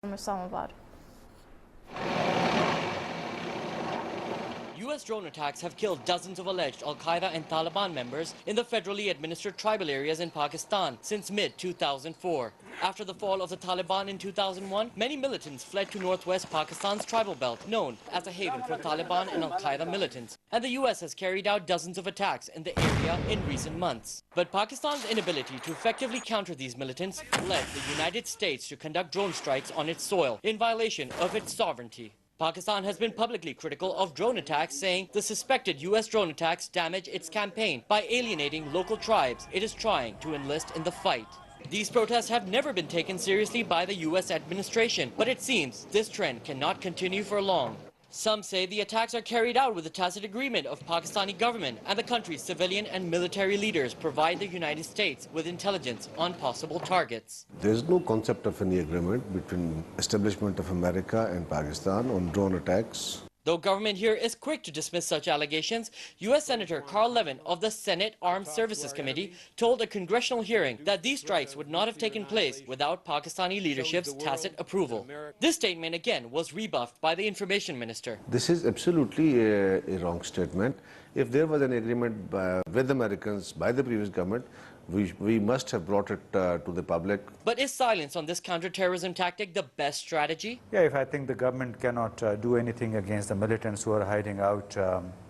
from Islamabad. U.S. drone attacks have killed dozens of alleged Al-Qaeda and Taliban members in the federally administered tribal areas in Pakistan since mid-2004. After the fall of the Taliban in 2001, many militants fled to northwest Pakistan's tribal belt, known as a haven for Taliban and Al-Qaeda militants. And the U.S. has carried out dozens of attacks in the area in recent months. But Pakistan's inability to effectively counter these militants led the United States to conduct drone strikes on its soil in violation of its sovereignty. Pakistan has been publicly critical of drone attacks, saying the suspected U.S. drone attacks damage its campaign by alienating local tribes it is trying to enlist in the fight. These protests have never been taken seriously by the U.S. administration, but it seems this trend cannot continue for long. Some say the attacks are carried out with the tacit agreement of Pakistani government, and the country's civilian and military leaders provide the United States with intelligence on possible targets. There is no concept of any agreement between establishment of America and Pakistan on drone attacks. Though government here is quick to dismiss such allegations, U.S. Senator Carl Levin of the Senate Armed Services Committee told a congressional hearing that these strikes would not have taken place without Pakistani leadership's tacit approval. This statement again was rebuffed by the information minister. This is absolutely a wrong statement. If there was an agreement with Americans by the previous government, we must have brought it to the public. But is silence on this counterterrorism tactic the best strategy? Yeah, if I think the government cannot do anything against the militants who are hiding out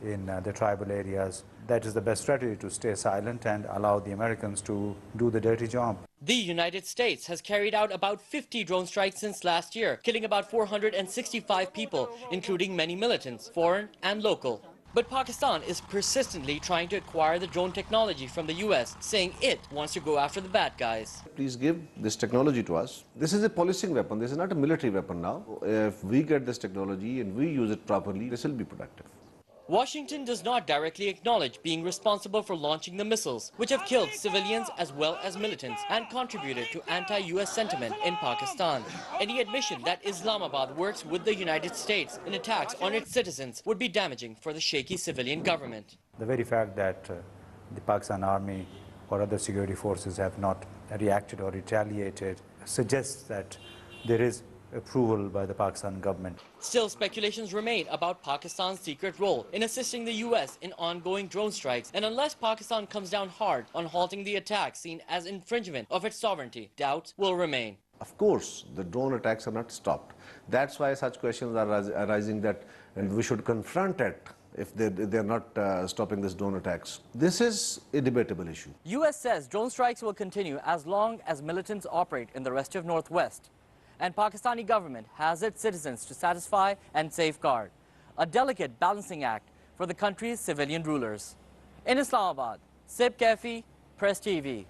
in the tribal areas, that is the best strategy, to stay silent and allow the Americans to do the dirty job. The United States has carried out about 50 drone strikes since last year, killing about 465 people, including many militants, foreign and local. But Pakistan is persistently trying to acquire the drone technology from the U.S., saying it wants to go after the bad guys. Please give this technology to us. This is a policing weapon. This is not a military weapon now. If we get this technology and we use it properly, this will be productive. Washington does not directly acknowledge being responsible for launching the missiles, which have killed civilians as well as militants and contributed to anti-U.S. sentiment in Pakistan. Any admission that Islamabad works with the United States in attacks on its citizens would be damaging for the shaky civilian government. The very fact that the Pakistan army or other security forces have not reacted or retaliated suggests that there is approval by the Pakistan government. Still, speculations remain about Pakistan's secret role in assisting the U.S. in ongoing drone strikes, and unless Pakistan comes down hard on halting the attacks seen as infringement of its sovereignty, doubts will remain. Of course, the drone attacks are not stopped. That's why such questions are arising, that and we should confront it if they're not stopping these drone attacks. This is a debatable issue. U.S. says drone strikes will continue as long as militants operate in the rest of Northwest. And Pakistani government has its citizens to satisfy and safeguard. A delicate balancing act for the country's civilian rulers. In Islamabad, Kaifee, Press TV.